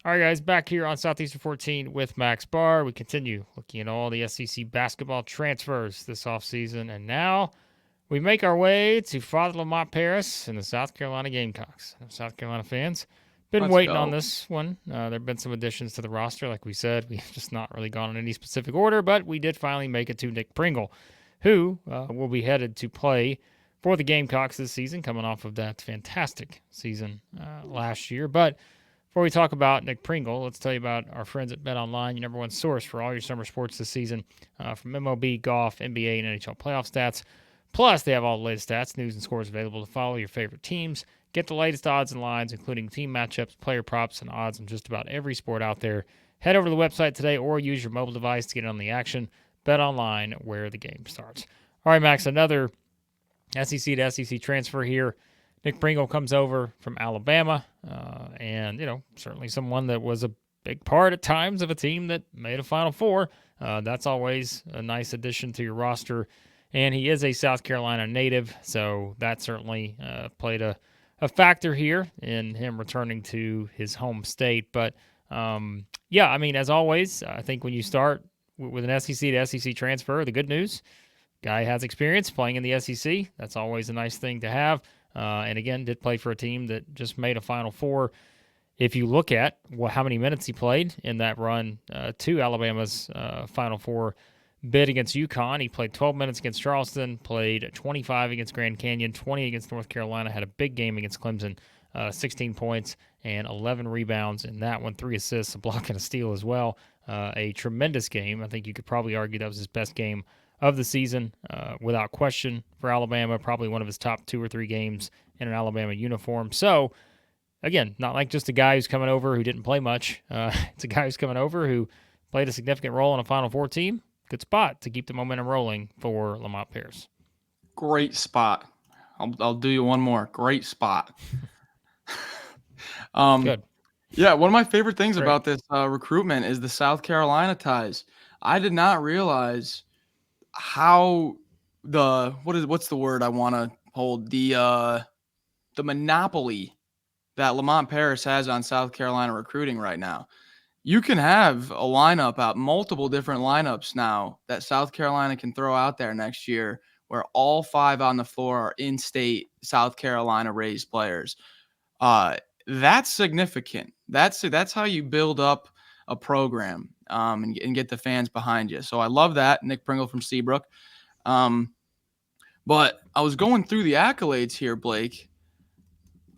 All right, guys, back here on Southeastern 14 with Max Barr. We continue looking at all the SEC basketball transfers this offseason, and now we make our way to Father Lamont Paris and the South Carolina Gamecocks. South Carolina fans been Let's waiting on go. this one. There have been some additions to the roster, like we said. We've just not really gone in any specific order, but we did finally make it to Nick Pringle, who will be headed to play for the Gamecocks this season, coming off of that fantastic season last year. But before we talk about Nick Pringle, let's tell you about our friends at BetOnline, your number one source for all your summer sports this season, from MLB, golf, NBA, and NHL playoff stats. Plus, they have all the latest stats, news, and scores available to follow your favorite teams. Get the latest odds and lines, including team matchups, player props, and odds on just about every sport out there. Head over to the website today or use your mobile device to get on the action. BetOnline, where the game starts. All right, Max, another SEC to SEC transfer here. Nick Pringle comes over from Alabama, and, certainly someone that was a big part at times of a team that made a Final Four. That's always a nice addition to your roster. And he is a South Carolina native, so that certainly played a factor here in him returning to his home state. But, as always, I think when you start with an SEC to SEC transfer, the good news, guy has experience playing in the SEC. That's always a nice thing to have. And again, did play for a team that just made a Final Four. If you look at how many minutes he played in that run to Alabama's Final Four bid against UConn, he played 12 minutes against Charleston, played 25 against Grand Canyon, 20 against North Carolina, had a big game against Clemson, 16 points and 11 rebounds in that one, 3 assists, a block and a steal as well. A tremendous game. I think you could probably argue that was his best game of the season, without question, for Alabama. Probably one of his top 2 or 3 games in an Alabama uniform. So, again, not like just a guy who's coming over who didn't play much. It's a guy who's coming over who played a significant role in a Final Four team. Good spot to keep the momentum rolling for Lamont Paris. Great spot. I'll do you one more. Great spot. Good. Yeah, one of my favorite things Great. about this recruitment is the South Carolina ties. I did not realize how what's the word I want to hold, the monopoly that Lamont Paris has on South Carolina recruiting right now. You can have a lineup out, multiple different lineups now that South Carolina can throw out there next year, where all 5 on the floor are in-state South Carolina raised players. That's significant. That's how you build up a program and get the fans behind you. So I love that. Nick Pringle from Seabrook. But I was going through the accolades here, Blake.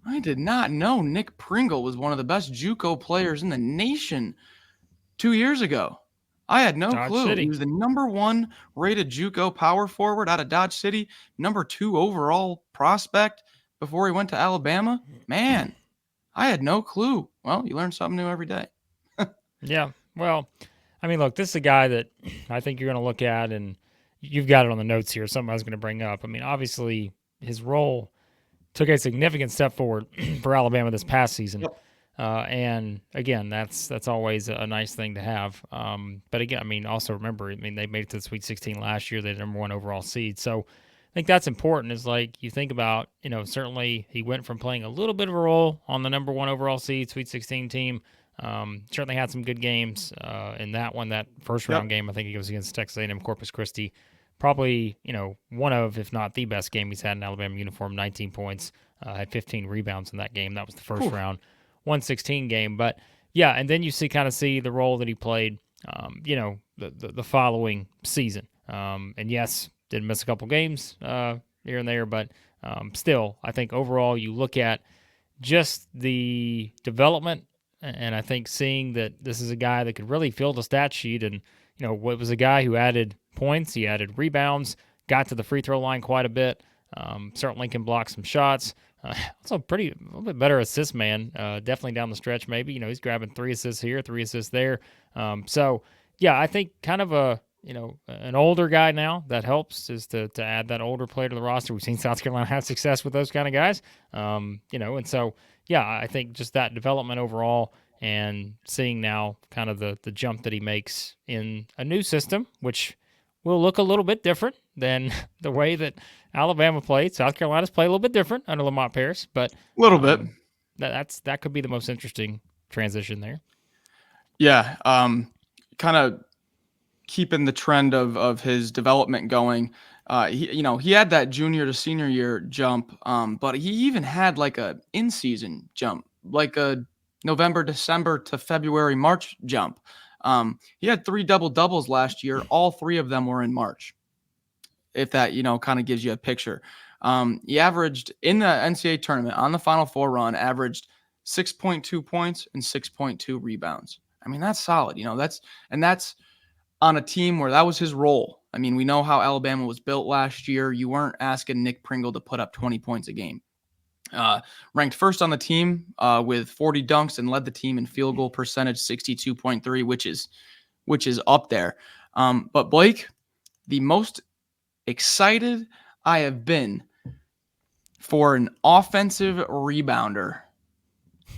I did not know Nick Pringle was one of the best JUCO players in the nation 2 years ago. I had no Dodge clue. City. He was the number 1 rated JUCO power forward out of Dodge City, number 2 overall prospect before he went to Alabama. Man, I had no clue. Well, you learn something new every day. Yeah. Well, look, this is a guy that I think you're going to look at, and you've got it on the notes here. Something I was going to bring up. Obviously, his role took a significant step forward for Alabama this past season. Yep. And again, that's always a nice thing to have. But again, also remember, they made it to the Sweet 16 last year. They had the number 1 overall seed. So I think that's important, is like you think about, certainly he went from playing a little bit of a role on the number 1 overall seed Sweet 16 team. Certainly had some good games in that one, that first round game. I think it was against Texas A&M Corpus Christi. Probably, one of, if not the best game he's had in Alabama uniform, 19 points, had 15 rebounds in that game. That was the first round, 116 game. But, yeah, and then you see the role that he played, the following season. And, yes, did miss a couple games here and there, but still, I think overall you look at just the development, and I think seeing that this is a guy that could really fill the stat sheet, and, what was a guy who added points, he added rebounds, got to the free throw line quite a bit, certainly can block some shots. Also a little bit better assist man, definitely down the stretch maybe. He's grabbing 3 assists here, 3 assists there. So, yeah, I think kind of an older guy now, that helps, is to add that older player to the roster. We've seen South Carolina have success with those kind of guys, and so, yeah, I think just that development overall, and seeing now kind of the jump that he makes in a new system, which will look a little bit different than the way that Alabama played. South Carolina's play a little bit different under Lamont Paris, but A little bit. that could be the most interesting transition there. Yeah, kind of keeping the trend of his development going. He had that junior to senior year jump, but he even had like a in-season jump, like a November, December to February, March jump. He had 3 double doubles last year. All 3 of them were in March. If that kind of gives you a picture. He averaged in the NCAA tournament on the Final Four run, averaged 6.2 points and 6.2 rebounds. I mean, that's solid. That's on a team where that was his role. I mean, we know how Alabama was built last year. You weren't asking Nick Pringle to put up 20 points a game. Ranked first on the team with 40 dunks and led the team in field goal percentage 62.3, which is up there. But Blake, the most excited I have been for an offensive rebounder,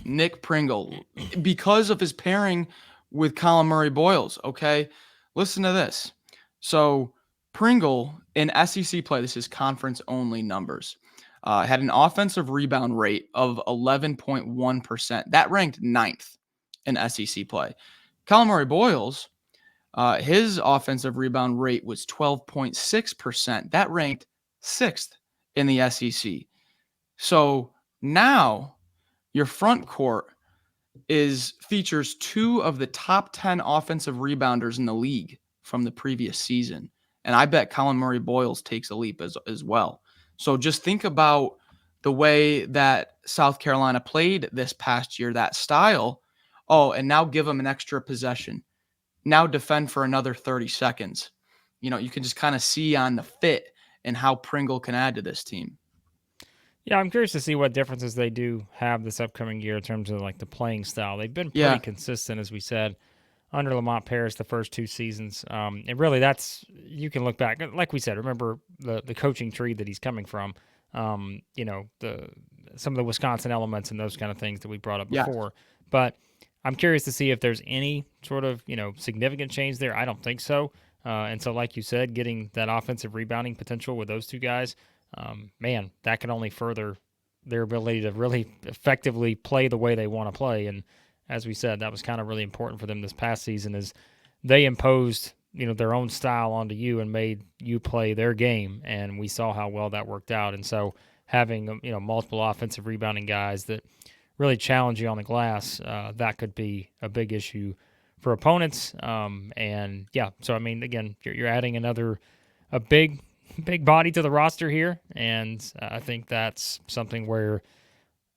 Nick Pringle, because of his pairing with Colin Murray-Boyles. Okay, listen to this. So Pringle in SEC play, this is conference only numbers, had an offensive rebound rate of 11.1%. That ranked 9th in SEC play. Colin Murray-Boyles, his offensive rebound rate was 12.6%. That ranked 6th in the SEC. So now your front court features 2 of the top 10 offensive rebounders in the league from the previous season. And I bet Colin Murray-Boyles takes a leap as well. So just think about the way that South Carolina played this past year, that style. Oh, and now give them an extra possession. Now defend for another 30 seconds. You can just kind of see on the fit and how Pringle can add to this team. Yeah, I'm curious to see what differences they do have this upcoming year in terms of like the playing style. They've been pretty consistent, as we said, under Lamont Paris the first 2 seasons. And really, you can look back, like we said, remember the coaching tree that he's coming from. Some of the Wisconsin elements and those kind of things that we brought up before. But I'm curious to see if there's any sort of significant change there. I don't think so. And so, like you said, getting that offensive rebounding potential with those 2 guys, man, that can only further their ability to really effectively play the way they want to play. And as we said, that was kind of really important for them this past season, is they imposed their own style onto you and made you play their game, and we saw how well that worked out. And so having multiple offensive rebounding guys that really challenge you on the glass, that could be a big issue for opponents. And yeah, so I mean, again, you're adding a big body to the roster here, and I think that's something where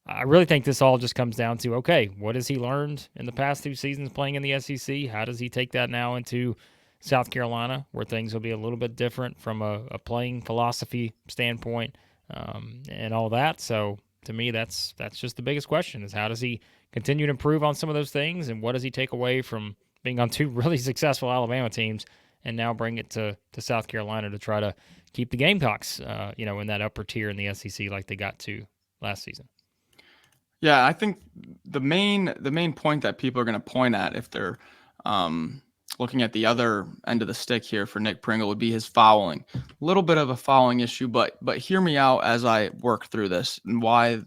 I really think this all just comes down to, okay, what has he learned in the past 2 seasons playing in the SEC? How does he take that now into South Carolina, where things will be a little bit different from a playing philosophy standpoint, and all that? So to me, that's just the biggest question, is how does he continue to improve on some of those things, and what does he take away from being on 2 really successful Alabama teams and now bring it to South Carolina to try to keep the Gamecocks, in that upper tier in the SEC like they got to last season. Yeah, I think the main point that people are going to point at if they're looking at the other end of the stick here for Nick Pringle would be his fouling. A little bit of a fouling issue, but hear me out as I work through this and why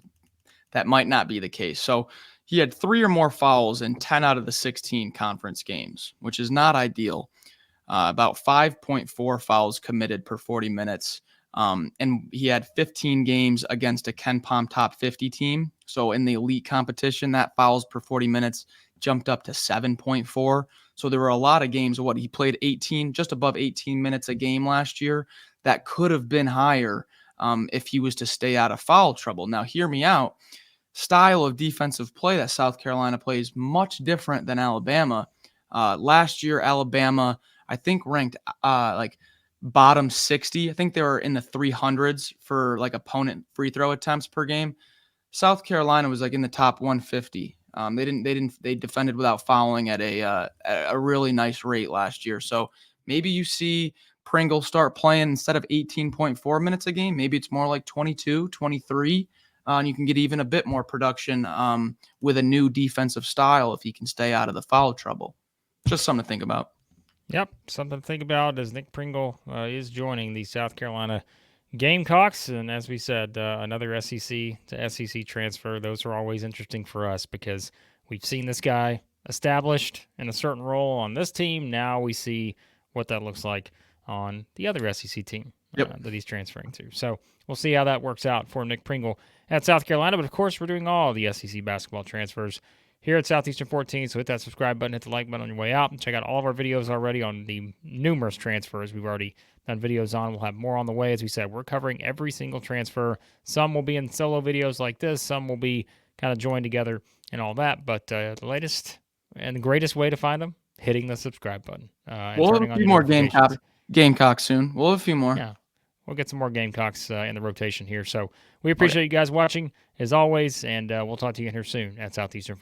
that might not be the case. So he had 3 or more fouls in 10 out of the 16 conference games, which is not ideal. About 5.4 fouls committed per 40 minutes. And he had 15 games against a KenPom top 50 team. So in the elite competition, that fouls per 40 minutes jumped up to 7.4. So there were a lot of games. He played just above 18 minutes a game last year. That could have been higher if he was to stay out of foul trouble. Now, hear me out. Style of defensive play that South Carolina plays much different than Alabama. Last year, Alabama, I think, ranked like bottom 60. I think they were in the 300s for like opponent free throw attempts per game. South Carolina was like in the top 150. They defended without fouling at a really nice rate last year. So maybe you see Pringle start playing instead of 18.4 minutes a game. Maybe it's more like 22, 23. And you can get even a bit more production with a new defensive style if he can stay out of the foul trouble. Just something to think about. Yep, something to think about as Nick Pringle is joining the South Carolina Gamecocks. And as we said, another SEC to SEC transfer. Those are always interesting for us because we've seen this guy established in a certain role on this team. Now we see what that looks like on the other SEC team that he's transferring to. So we'll see how that works out for Nick Pringle at South Carolina. But, of course, we're doing all the SEC basketball transfers here at Southeastern 14. So hit that subscribe button, hit the like button on your way out, and check out all of our videos already on the numerous transfers we've already done videos on. We'll have more on the way. As we said, we're covering every single transfer. Some will be in solo videos like this. Some will be kind of joined together and all that. But the latest and the greatest way to find them, hitting the subscribe button. We'll have a few more Gamecocks soon. We'll have a few more. Yeah, we'll get some more Gamecocks in the rotation here. So we appreciate you guys watching, as always, and we'll talk to you again here soon at Southeastern